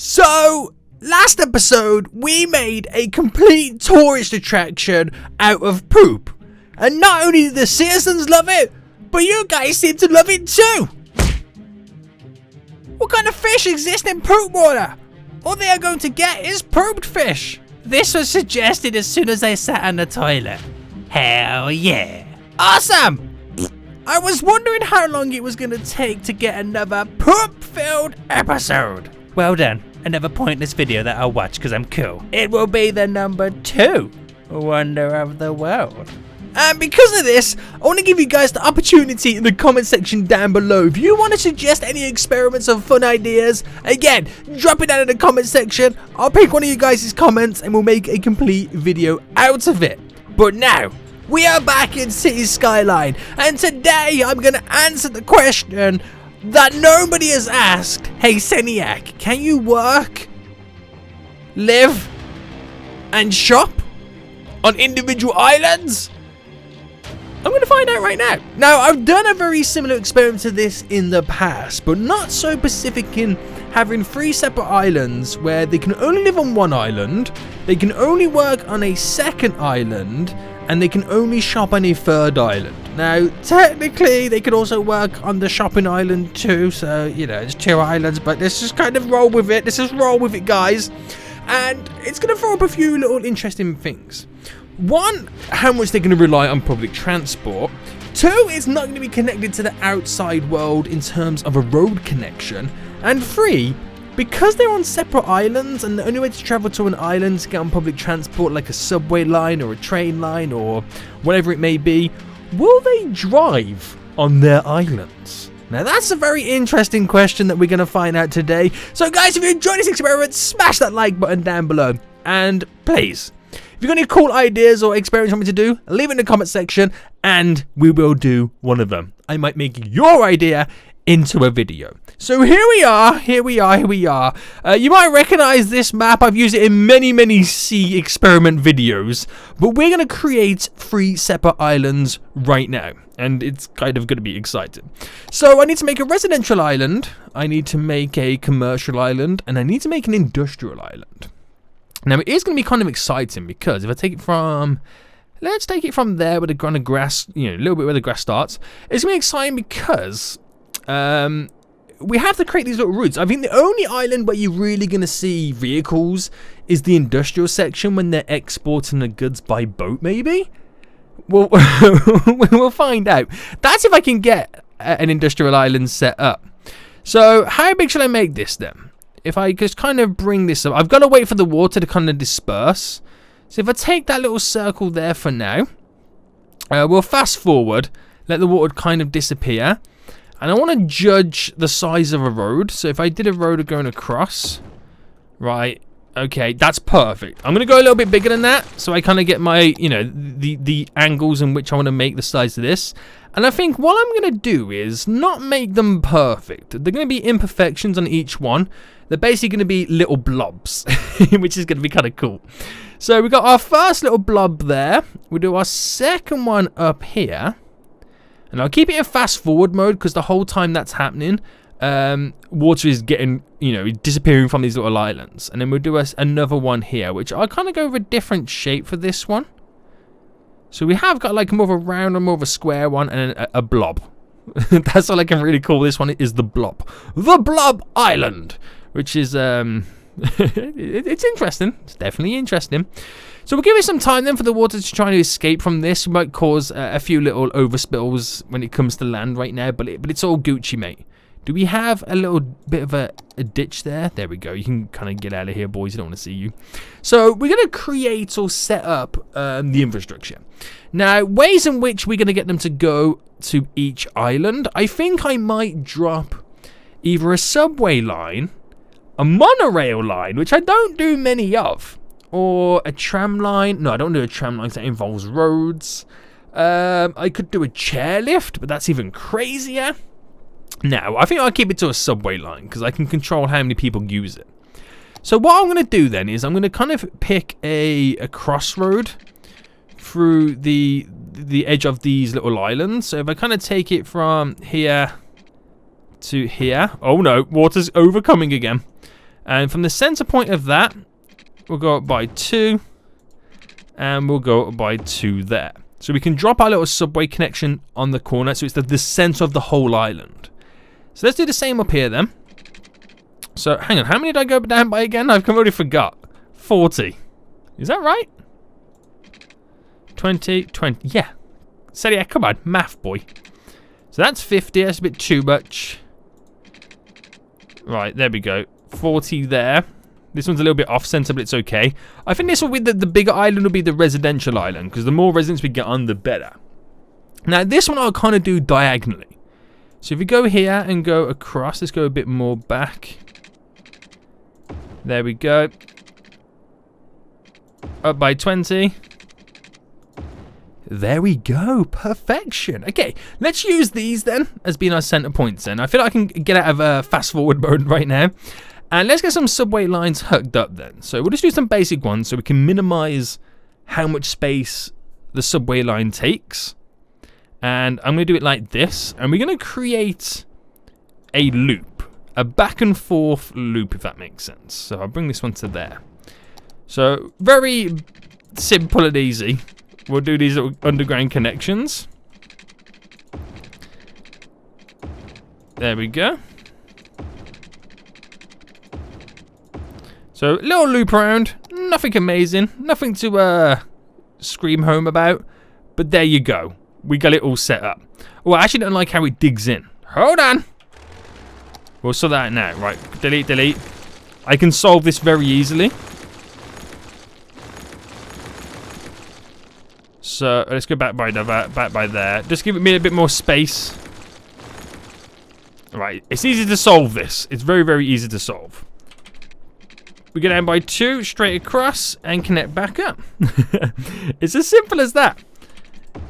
So, last episode, we made a complete tourist attraction out of poop. And not only did the citizens love it, but you guys seem to love it too. What kind of fish exist in poop water? All they are going to get is pooped fish. This was suggested as soon as I sat on the toilet. Hell yeah. Awesome! I was wondering how long it was going to take to get another poop-filled episode. Well done. Another pointless video that I'll watch because I'm cool. It will be the number 2 wonder of the world. And because of this, I want to give you guys the opportunity in the comment section down below. If you want to suggest any experiments or fun ideas, again, drop it down in the comment section. I'll pick one of you guys' comments and we'll make a complete video out of it. But now, we are back in Cities Skyline, and today I'm going to answer the question that nobody has asked. Hey Seniac, can you work, live, and shop on individual islands? I'm going to find out right now. Now, I've done a very similar experiment to this in the past, but not so specific in having 3 separate islands where they can only live on one island, they can only work on a second island, and they can only shop on a third island. Now, technically, they could also work on the shopping island too, so, you know, it's 2 islands, but let's just kind of roll with it. Let's just roll with it, guys. And it's going to throw up a few little interesting things. 1, how much they're going to rely on public transport. 2, it's not going to be connected to the outside world in terms of a road connection. And 3, because they're on separate islands and the only way to travel to an island is to get on public transport like a subway line or a train line or whatever it may be, will they drive on their islands? Now that's a very interesting question that we're going to find out today. So guys, if you enjoyed this experiment, smash that like button down below. And please, if you've got any cool ideas or experiments you want me to do, leave it in the comment section and we will do one of them. I might make your idea into a video. So here we are. You might recognize this map. I've used it in many sea experiment videos, but we're going to create 3 separate islands right now, and it's kind of going to be exciting. So I need to make a residential island, I need to make a commercial island, and I need to make an industrial island. Now it is going to be kind of exciting because if I take it from, let's take it from there with the kind of grass, you know, a little bit where the grass starts, it's going to be exciting because we have to create these little routes. I think the only island where you're really going to see vehicles is the industrial section when they're exporting the goods by boat, maybe? Well, we'll find out. That's if I can get an industrial island set up. So how big should I make this then? If I just kind of bring this up, I've got to wait for the water to kind of disperse. So if I take that little circle there for now, we'll fast forward, let the water kind of disappear. And I want to judge the size of a road. So if I did a road going across, right, okay, that's perfect. I'm going to go a little bit bigger than that. So I kind of get my, you know, the angles in which I want to make the size of this. And I think what I'm going to do is not make them perfect. They're going to be imperfections on each one. They're basically going to be little blobs, which is going to be kind of cool. So we got our first little blob there. We'll do our second one up here. And I'll keep it in fast forward mode because the whole time that's happening, water is getting, you know, disappearing from these little islands. And then we'll do another one here, which I'll kind of go with a different shape for this one. So we have got like more of a round and more of a square one and a blob. That's all I can really call this one, is the blob. The Blob Island, which is, it's interesting. It's definitely interesting. So we'll give it some time then for the water to try to escape from this. We might cause a few little overspills when it comes to land right now, but it's all Gucci, mate. Do we have a little bit of a ditch there? There we go. You can kind of get out of here, boys. I don't want to see you. So we're going to create or set up the infrastructure. Now, ways in which we're going to get them to go to each island. I think I might drop either a subway line, a monorail line, which I don't do many of, or a tram line. No, I don't do a tram line, that involves roads. I could do a chairlift, but that's even crazier. Now, I think I'll keep it to a subway line because I can control how many people use it. So what I'm going to do then is I'm going to kind of pick a crossroad through the edge of these little islands. So if I kind of take it from here to here. Oh no, water's overcoming again. And from the center point of that, we'll go up by 2. And we'll go up by 2 there. So we can drop our little subway connection on the corner. So it's the center of the whole island. So let's do the same up here then. So hang on, how many did I go down by again? I've already forgot. 40. Is that right? 20, 20. Yeah. So yeah, come on, math boy. So that's 50. That's a bit too much. Right, there we go. 40 there. This one's a little bit off-center, but it's okay. I think this will be the bigger island will be the residential island, because the more residents we get on, the better. Now, this one I'll kind of do diagonally. So if we go here and go across, let's go a bit more back. There we go. Up by 20. There we go. Perfection. Okay, let's use these then as being our center points then. I feel like I can get out of fast forward mode right now. And let's get some subway lines hooked up then. So we'll just do some basic ones so we can minimize how much space the subway line takes. And I'm going to do it like this. And we're going to create a loop. A back and forth loop, if that makes sense. So I'll bring this one to there. So very simple and easy. We'll do these little underground connections. There we go. So, little loop around, nothing amazing, nothing to scream home about, but there you go. We got it all set up. Oh, I actually don't like how it digs in. Hold on. We'll sort that out now. Right, delete, delete. I can solve this very easily. So, let's go back by there. Just give me a bit more space. Right, it's easy to solve this. It's very, very easy to solve. We go down by 2, straight across, and connect back up. It's as simple as that.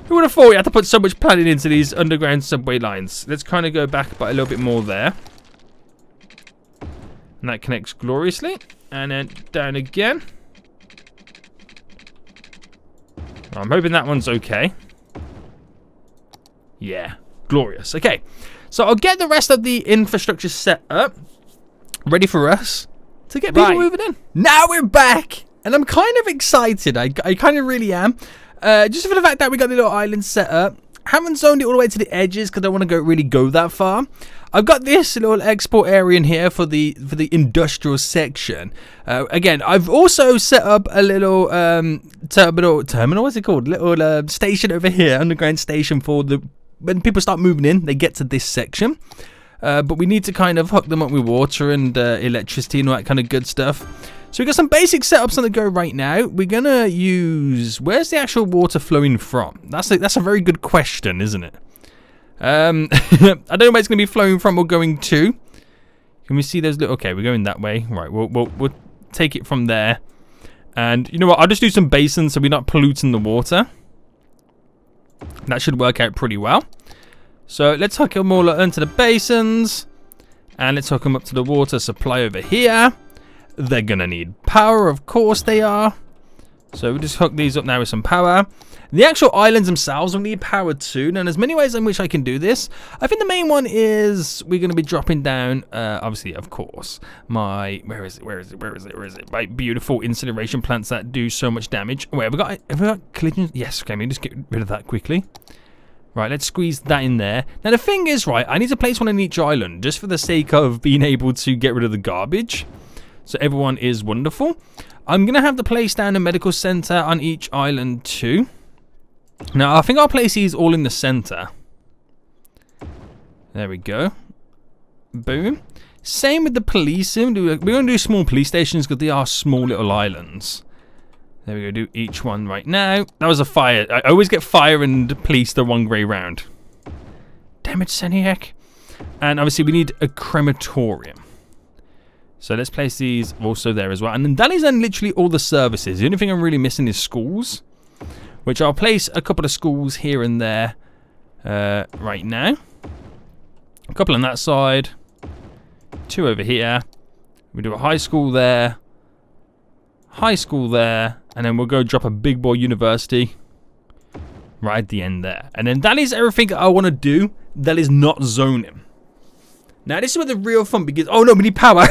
Who would have thought you had to put so much planning into these underground subway lines? Let's kind of go back by a little bit more there. And that connects gloriously. And then down again. I'm hoping that one's okay. Yeah, glorious. Okay, so I'll get the rest of the infrastructure set up. Ready for us to get people moving in. Now we're back, and I'm kind of excited. I kind of really am. Just for the fact that we got the little island set up. Haven't zoned it all the way to the edges because I don't want to really go that far. I've got this little export area in here for the industrial section. Again, I've also set up a little terminal. What's it called? Little station over here, underground station for when people start moving in, they get to this section. But we need to kind of hook them up with water and electricity and all that kind of good stuff. So we've got some basic setups on the go right now. We're going to use... Where's the actual water flowing from? That's a very good question, isn't it? I don't know where it's going to be flowing from or going to. Can we see those little... Okay, we're going that way. Right, we'll take it from there. And you know what? I'll just do some basins so we're not polluting the water. That should work out pretty well. So let's hook them all into the basins. And let's hook them up to the water supply over here. They're going to need power, of course they are. So we'll just hook these up now with some power. The actual islands themselves will need power too. And there's many ways in which I can do this. I think the main one is we're going to be dropping down, obviously, of course, my... Where is it? My beautiful incineration plants that do so much damage. Wait, have we got collisions? Yes, okay, let me just get rid of that quickly. Right, let's squeeze that in there. Now, the thing is, right, I need to place one on each island just for the sake of being able to get rid of the garbage. So everyone is wonderful. I'm going to have to place down a medical center on each island too. Now, I think I'll place these all in the center. There we go. Boom. Same with the police. We're going to do small police stations because they are small little islands. There we go. Do each one right now. That was a fire. I always get fire and police the wrong way round. Damn it, Seniac. And obviously we need a crematorium. So let's place these also there as well. And then that is then literally all the services. The only thing I'm really missing is schools, which I'll place a couple of schools here and there right now. A couple on that side. 2 over here. We do a high school there. High school there. And then we'll go drop a big boy university right at the end there. And then that is everything I want to do that is not zoning. Now, this is where the real fun begins. Oh, no, we need power.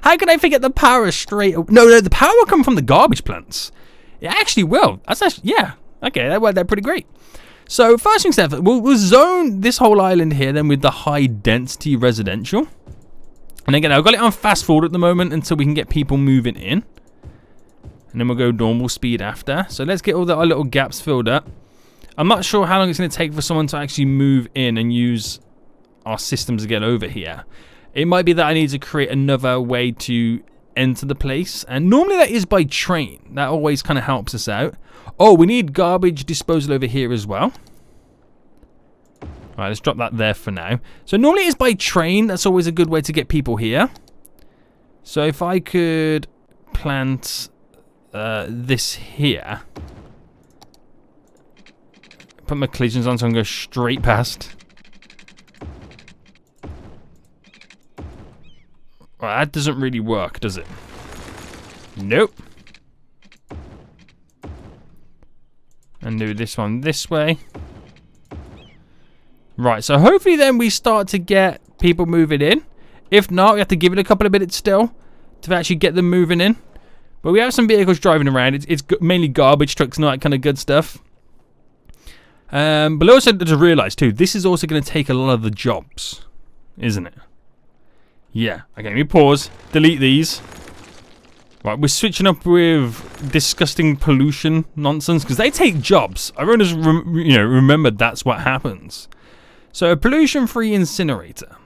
How can I forget the power straight away? No, the power will come from the garbage plants. It actually will. That's actually, yeah. Okay, that worked out pretty great. So, first things first, we'll zone this whole island here then with the high density residential. And again, I've got it on fast forward at the moment until we can get people moving in. And then we'll go normal speed after. So let's get all our little gaps filled up. I'm not sure how long it's going to take for someone to actually move in and use our systems to get over here. It might be that I need to create another way to enter the place. And normally that is by train. That always kind of helps us out. Oh, we need garbage disposal over here as well. Alright, let's drop that there for now. So normally it's by train. That's always a good way to get people here. So if I could plant this here. Put my collisions on so I can go straight past. Well, that doesn't really work, does it? Nope. And do this one this way. Right, so hopefully then we start to get people moving in. If not, we have to give it a couple of minutes still to actually get them moving in. But we have some vehicles driving around. It's mainly garbage trucks and all that kind of good stuff. But also to realise too, this is also going to take a lot of the jobs, isn't it? Yeah. Okay, let me pause. Delete these. Right, we're switching up with disgusting pollution nonsense because they take jobs. Everyone just remember that's what happens. So a pollution-free incinerator.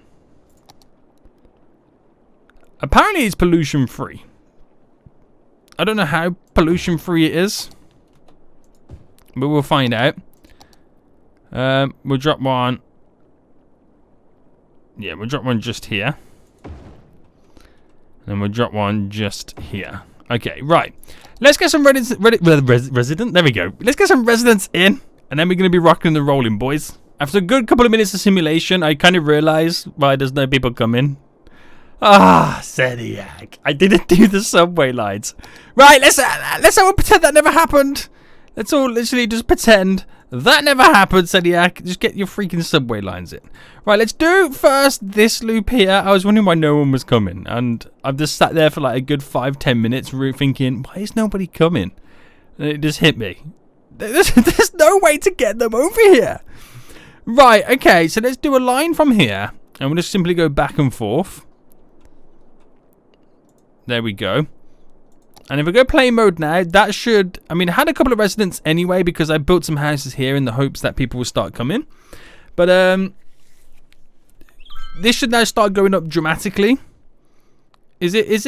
Apparently it's pollution-free. I don't know how pollution-free it is, but we'll find out. We'll drop one. Yeah, we'll drop one just here. And we'll drop one just here. Okay, right. Let's get some resident. There we go. Let's get some residents in, and then we're going to be rocking and rolling, boys. After a good couple of minutes of simulation, I kind of realized why there's no people coming. Ah, Zediac. I didn't do the subway lines. Right, let's all pretend that never happened. Let's all literally just pretend that never happened, Zediac. Just get your freaking subway lines in. Right, let's do first this loop here. I was wondering why no one was coming. And I've just sat there for like a good 5-10 minutes thinking, why is nobody coming? And it just hit me. There's no way to get them over here. Right, okay, so let's do a line from here. And we'll just simply go back and forth. There we go. And if we go play mode now, that should... I mean, I had a couple of residents anyway because I built some houses here in the hopes that people will start coming. But this should now start going up dramatically. Is it? Is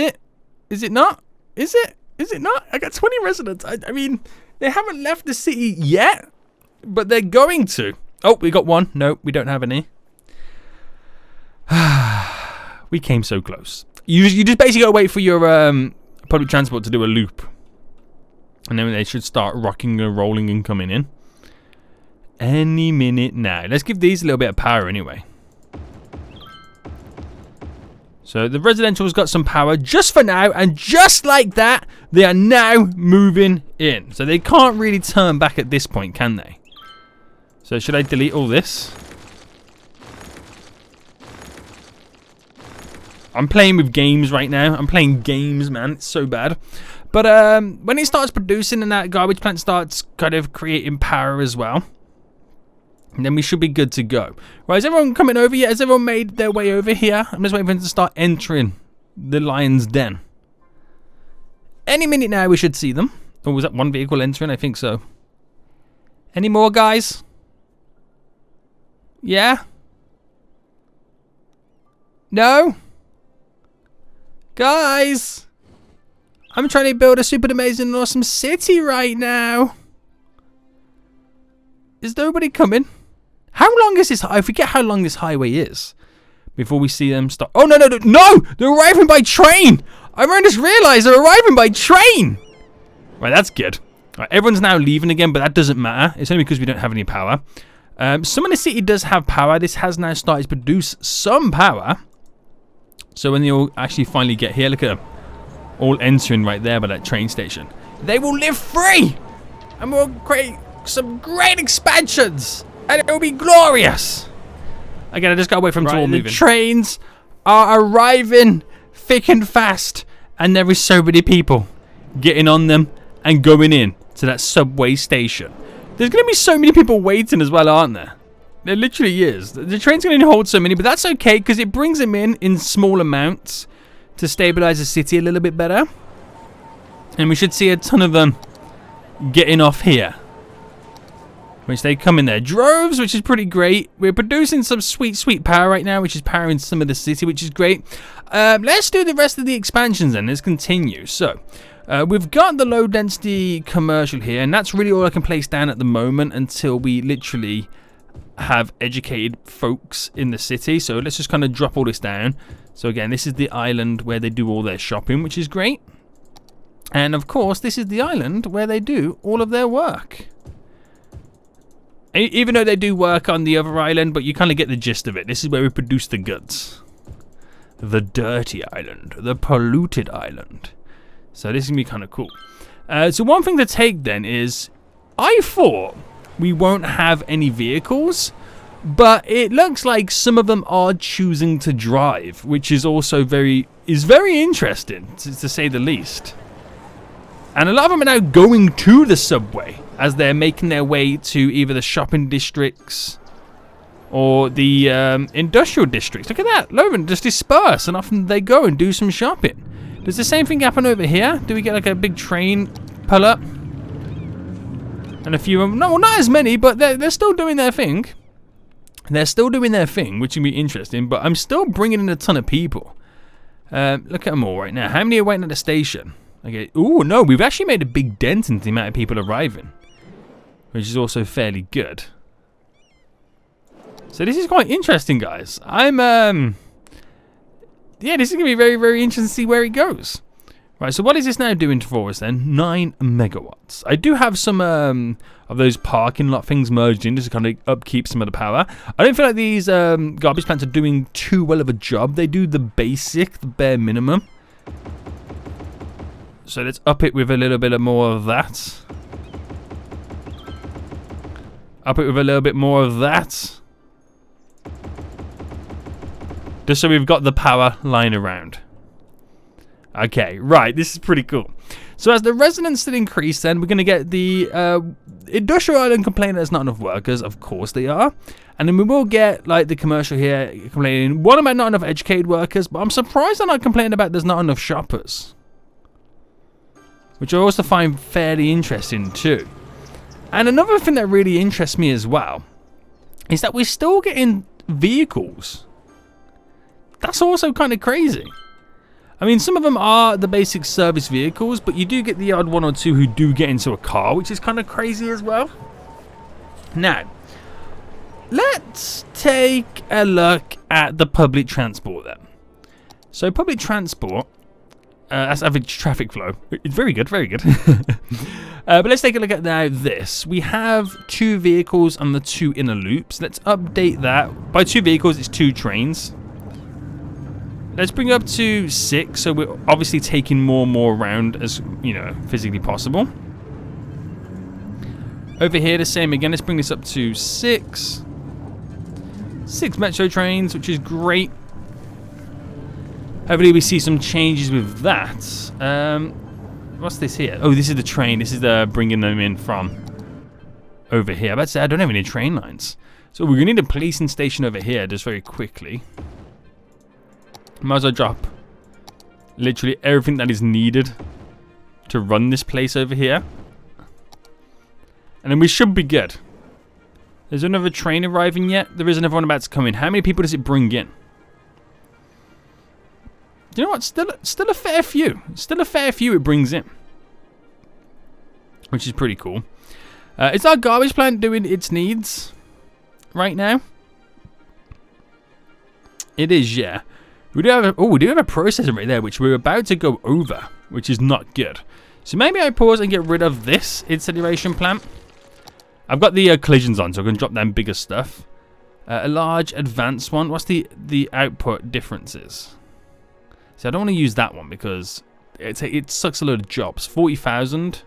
it not? Is it not? I got 20 residents. I mean, they haven't left the city yet, but they're going to. Oh, we got one. No, we don't have any. We came so close. You just basically gotta wait for your public transport to do a loop, and then they should start rocking and rolling and coming in any minute now. Let's give these a little bit of power anyway. So the residential's got some power just for now, and just like that, they are now moving in. So they can't really turn back at this point, can they? So should I delete all this? I'm playing with games right now. I'm playing games, man. It's so bad. But when it starts producing and that garbage plant starts kind of creating power as well, then we should be good to go. Right, is everyone coming over yet? Has everyone made their way over here? I'm just waiting for them to start entering the lion's den. Any minute now we should see them. Oh, was that one vehicle entering? I think so. Any more, guys? Yeah? No? Guys, I'm trying to build a super amazing and awesome city right now. Is nobody coming? How long is this? I forget how long this highway is before we see them start. Oh, no, they're arriving by train. I just realized they're arriving by train. Right, that's good. Right, everyone's now leaving again, but that doesn't matter. It's only because we don't have any power. Some of the city does have power. This has now started to produce some power. So when they all actually finally get here, look at them. All entering right there by that train station. They will live free! And we'll create some great expansions! And it will be glorious! Again, I just gotta wait for them to all move in. The trains are arriving thick and fast, and there is so many people Getting on them and going in to that subway station. There's gonna be so many people waiting as well, aren't there? There literally is. The train's gonna hold so many, but that's okay because it brings them in small amounts to stabilize the city a little bit better. And we should see a ton of them getting off here, which they come in their droves, which is pretty great. We're producing some sweet power right now, which is powering some of the city, which is great. Let's do the rest of the expansions then. Let's continue. So we've got the low density commercial here, and that's really all I can place down at the moment until we literally have educated folks in the city. So let's just kind of drop all this down. So again, this is the island where they do all their shopping, which is great. And of course, this is the island where they do all of their work. Even though they do work on the other island, but you kind of get the gist of it. This is where we produce the goods. The dirty island. The polluted island. So this is going to be kind of cool. So one thing to take then is, I thought we won't have any vehicles, but it looks like some of them are choosing to drive, which is also very interesting, to say the least. And a lot of them are now going to the subway as they're making their way to either the shopping districts or the industrial districts. Look at that. Loven just disperse and off they go and do some shopping. Does the same thing happen over here? Do we get like a big train pull up? And a few of them. No, well, not as many, but they're still doing their thing. They're still doing their thing, which will be interesting. But I'm still bringing in a ton of people. Look at them all right now. How many are waiting at the station? Okay. Ooh, no, we've actually made a big dent into the amount of people arriving, which is also fairly good. So this is quite interesting, guys. Yeah, this is going to be very, very interesting to see where it goes. Right, so what is this now doing for us then? 9 megawatts. I do have some of those parking lot things merged in just to kind of upkeep some of the power. I don't feel like these garbage plants are doing too well of a job. They do the basic, the bare minimum. So let's up it with a little bit more of that. Up it with a little bit more of that. Just so we've got the power lying around. Okay, right, this is pretty cool. So as the residents still increase, then we're going to get the industrial island complaining there's not enough workers. Of course they are. And then we will get like the commercial here complaining, one, about not enough educated workers, but I'm surprised they're not complaining about there's not enough shoppers. Which I also find fairly interesting too. And another thing that really interests me as well is that we're still getting vehicles. That's also kind of crazy. I mean, some of them are the basic service vehicles, but you do get the odd one or two who do get into a car, which is kind of crazy as well. Now, let's take a look at the public transport then. So public transport, that's average traffic flow. It's very good, very good. But let's take a look at now this. We have 2 vehicles on the 2 inner loops. Let's update that. By 2 vehicles, it's 2 trains. Let's bring it up to 6, so we're obviously taking more and more around as, you know, physically possible. Over here, the same again. Let's bring this up to 6. 6 metro trains, which is great. Hopefully we see some changes with that. What's this here? Oh, this is the train. This is bringing them in from over here. But I don't have any train lines. So we're going to need a policing station over here just very quickly. Might as well drop literally everything that is needed to run this place over here. And then we should be good. There's another train arriving yet. There is another one about to come in. How many people does it bring in? You know what? Still a fair few. Still a fair few it brings in. Which is pretty cool. Is our garbage plant doing its needs right now? It is, yeah. We do have a processor right there, which we're about to go over, which is not good. So maybe I pause and get rid of this incineration plant. I've got the collisions on, so I can drop down bigger stuff. A large advanced one. What's the output differences? So I don't want to use that one because it sucks a load of jobs. 40,000.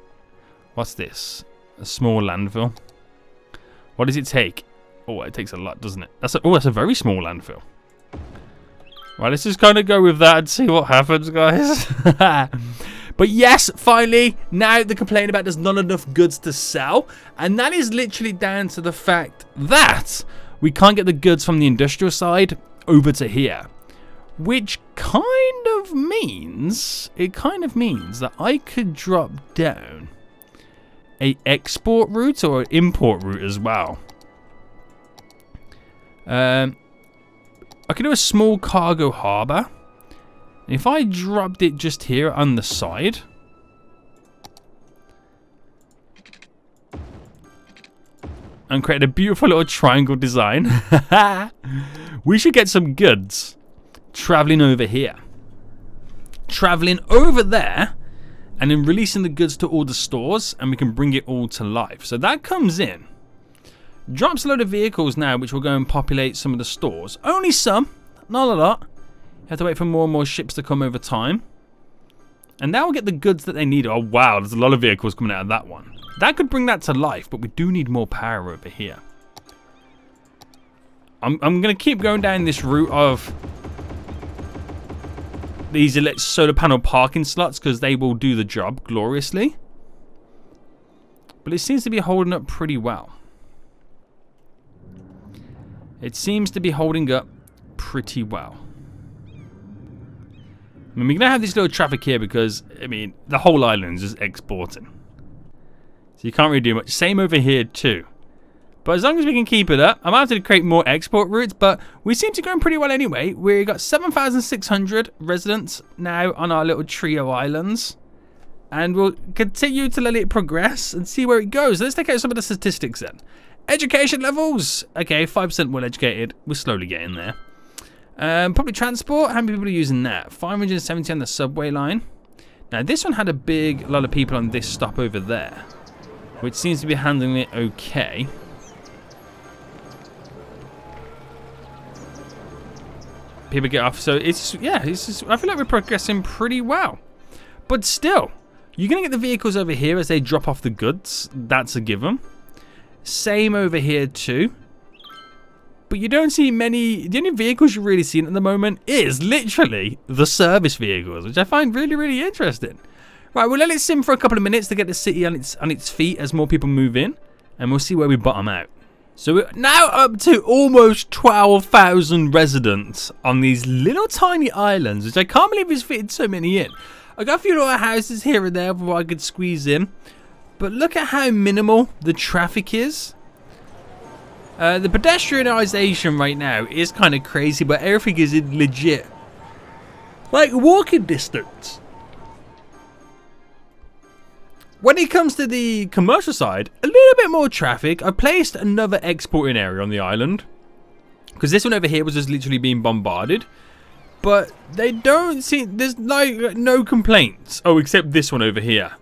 What's this? A small landfill. What does it take? Oh, it takes a lot, doesn't it? That's a very small landfill. Right, let's just kind of go with that and see what happens, guys. But yes, finally, now the complaint about there's not enough goods to sell. And that is literally down to the fact that we can't get the goods from the industrial side over to here. Which kind of means that I could drop down a export route or an import route as well. I can do a small cargo harbour. If I dropped it just here on the side, and create a beautiful little triangle design, we should get some goods traveling over here, traveling over there, and then releasing the goods to all the stores, and we can bring it all to life. So that comes in, drops a load of vehicles now, which will go and populate some of the stores. Only some, not a lot. You have to wait for more and more ships to come over time. And now we'll get the goods that they need. Oh wow, there's a lot of vehicles coming out of that one. That could bring that to life, but we do need more power over here. I'm going to keep going down this route of these solar panel parking slots because they will do the job gloriously. But it seems to be holding up pretty well. It seems to be holding up pretty well. I mean, we're going to have this little traffic here because, I mean, the whole island is just exporting. So you can't really do much. Same over here too. But as long as we can keep it up, I'm about to create more export routes, but we seem to be going pretty well anyway. We've got 7,600 residents now on our little trio islands. And we'll continue to let it progress and see where it goes. Let's take out some of the statistics then. Education levels. Okay, 5% well educated. We're slowly getting there. Public transport, how many people are using that? 570 on the subway line. Now this one had a lot of people on this stop over there, which seems to be handling it okay. People get off, so it's just, I feel like we're progressing pretty well. But still, you're gonna get the vehicles over here as they drop off the goods. That's a given. Same over here too. But you don't see many. The only vehicles you're really seeing at the moment is literally the service vehicles, which I find really, really interesting. Right, we'll let it sim for a couple of minutes to get the city on its feet as more people move in, and we'll see where we bottom out. So we're now up to almost 12,000 residents on these little tiny islands, which I can't believe is fitting so many in. I got a few little houses here and there where I could squeeze in, but look at how minimal the traffic is. The pedestrianisation right now is kind of crazy, but everything is in legit, like, walking distance. When it comes to the commercial side, a little bit more traffic. I placed another exporting area on the island, because this one over here was just literally being bombarded. But they don't seem, there's like no complaints. Oh, except this one over here.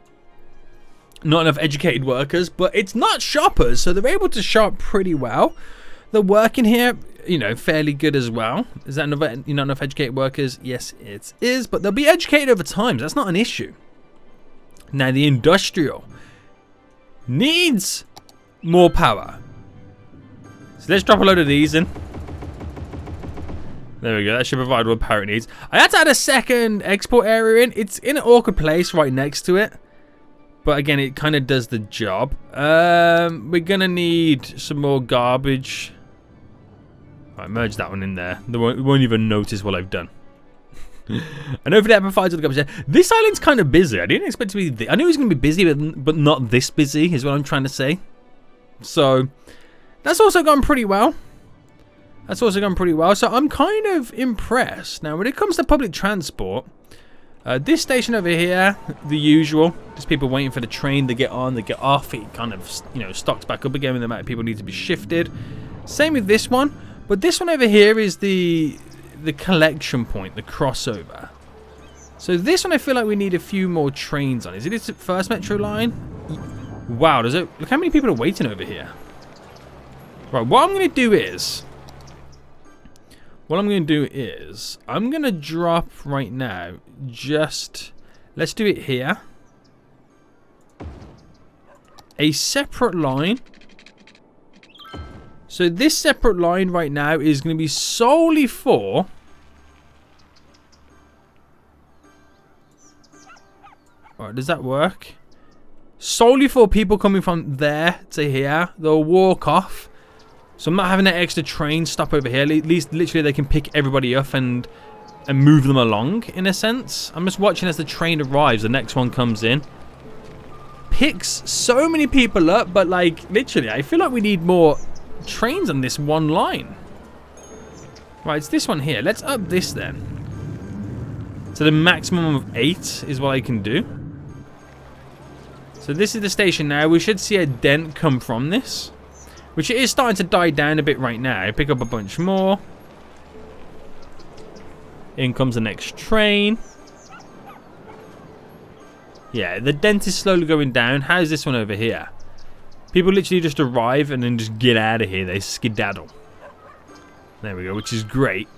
Not enough educated workers, but it's not shoppers, so they're able to shop pretty well. The work in here, you know, fairly good as well. Is that enough, enough educated workers? Yes, it is, but they'll be educated over time, so that's not an issue. Now, the industrial needs more power. So let's drop a load of these in. There we go. That should provide what power it needs. I had to add a second export area in. It's in an awkward place right next to it. But again, it kind of does the job. We're going to need some more garbage. Right, merge that one in there. We won't even notice what I've done. And hopefully that provides all the garbage. This island's kind of busy. I didn't expect to be... I knew it was going to be busy, but not this busy is what I'm trying to say. So, that's also gone pretty well. So I'm kind of impressed. Now, when it comes to public transport... this station over here, the usual, just people waiting for the train to get on, they get off, it kind of, stocks back up again when the amount of people need to be shifted. Same with this one, but this one over here is the collection point, the crossover. So this one I feel like we need a few more trains on. Is it its first metro line? Wow, look how many people are waiting over here. Right, what I'm going to do is... I'm going to drop right now, let's do it here. A separate line So this separate line right now is going to be solely for... Alright, does that work? Solely for people coming from there to here. They'll walk off. So I'm not having that extra train stop over here. At least literally they can pick everybody up and move them along in a sense. I'm just watching as the train arrives. The next one comes in. Picks so many people up, but like literally I feel like we need more trains on this one line. Right, it's this one here. Let's up this then. So the maximum of 8 is what I can do. So this is the station now. We should see a dent come from this, which it is starting to die down a bit right now. Pick up a bunch more. In comes the next train. Yeah, the dent is slowly going down. How's this one over here? People literally just arrive and then just get out of here. They skedaddle. There we go, which is great.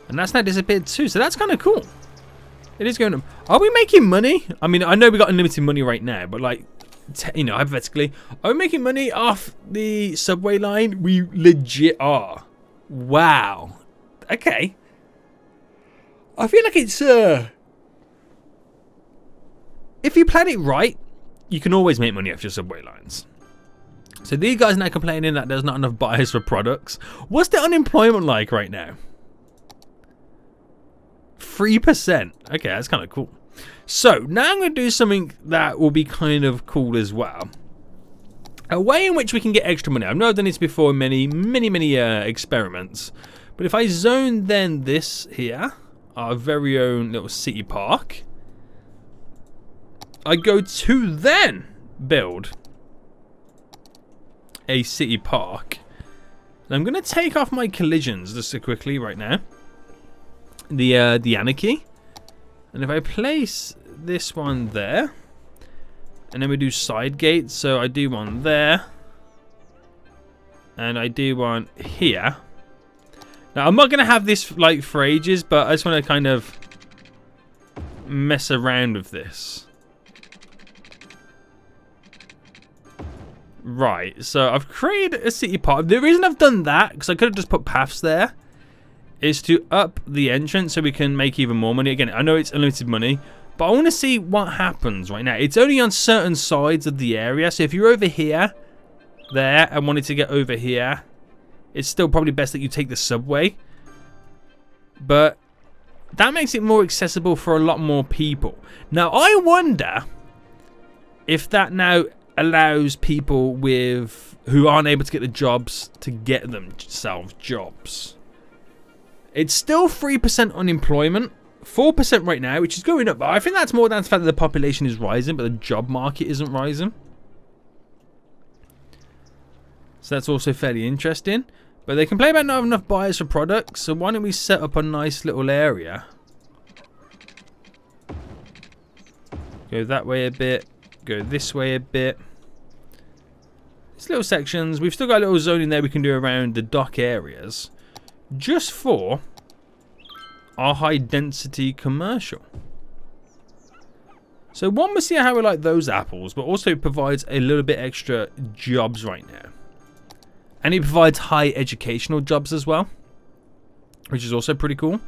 And that's now disappeared too, so that's kind of cool. It is going up. Are we making money? I mean, I know we got unlimited money right now, but like, you know, hypothetically, are we making money off the subway line? We legit are. Wow. Okay. I feel like it's, if you plan it right, you can always make money off your subway lines. So these guys now complaining that there's not enough buyers for products. What's the unemployment like right now? 3%. Okay, that's kind of cool. So now I'm going to do something that will be kind of cool as well. A way in which we can get extra money. I know I've done this before in many experiments. But if I zone then this here, our very own little city park, I go to then build a city park. And I'm going to take off my collisions just so quickly right now. The Anarchy. And if I place this one there, and then we do side gates, so I do one there, and I do one here. Now I'm not going to have this like for ages, but I just want to kind of mess around with this. Right, so I've created a city park. The reason I've done that, because I could have just put paths there, is to up the entrance so we can make even more money. Again, I know it's unlimited money, but I want to see what happens right now. It's only on certain sides of the area, so if you're over here, there, and wanted to get over here, it's still probably best that you take the subway. But that makes it more accessible for a lot more people. Now, I wonder if that now allows people who aren't able to get the jobs to get themselves jobs. It's still 3% unemployment, 4% right now, which is going up. But I think that's more down to the fact that the population is rising, but the job market isn't rising. So that's also fairly interesting. But they complain about not having enough buyers for products, so why don't we set up a nice little area? Go that way a bit, go this way a bit. These little sections, we've still got a little zone in there we can do around the dock areas. Just for our high density commercial. So one, we'll see how we like those apples, but also it provides a little bit extra jobs right now. And it provides high educational jobs as well, which is also pretty cool.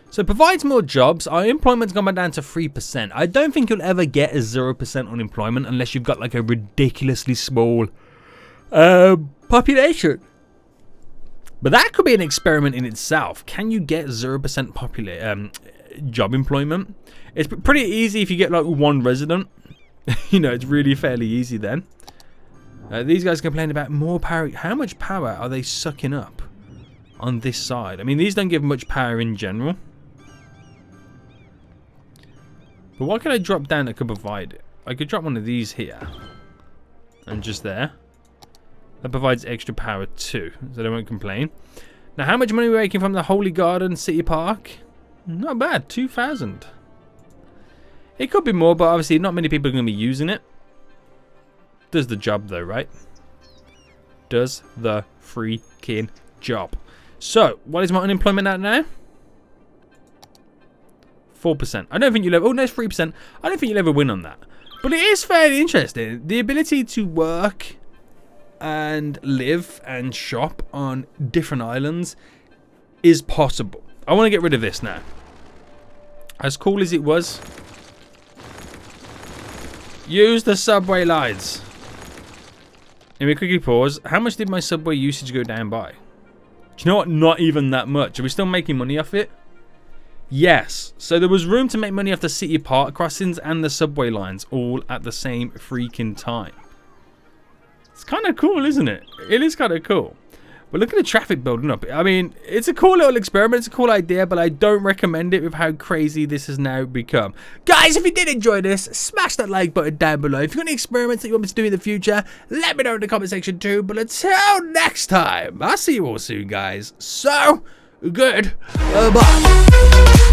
So it provides more jobs. Our employment's gone down to 3%. I don't think you'll ever get a 0% unemployment unless you've got like a ridiculously small population. But that could be an experiment in itself. Can you get 0% job employment? It's pretty easy if you get like one resident. You know, it's really fairly easy then. These guys complain about more power. How much power are they sucking up on this side? I mean, these don't give much power in general. But what can I drop down that could provide it? I could drop one of these here. And just there. That provides extra power too, so they won't complain. Now, how much money are we making from the Holy Garden City Park? Not bad, 2,000. It could be more, but obviously not many people are going to be using it. Does the job though, right? Does the freaking job. So, what is my unemployment at now? 4%. I don't think you'll ever... Oh, no, it's 3%. I don't think you'll ever win on that. But it is fairly interesting. The ability to work and live and shop on different islands is possible. I want to get rid of this now. As cool as it was, use the subway lines. Let me quickly pause. How much did my subway usage go down by? Do you know what? Not even that much. Are we still making money off it? Yes. So there was room to make money off the city park crossings and the subway lines all at the same freaking time. It's kind of cool, isn't it? It is kind of cool. But look at the traffic building up. I mean, it's a cool little experiment. It's a cool idea, but I don't recommend it with how crazy this has now become. Guys, if you did enjoy this, smash that like button down below. If you've got any experiments that you want me to do in the future, let me know in the comment section too. But until next time, I'll see you all soon, guys. So, good. Bye.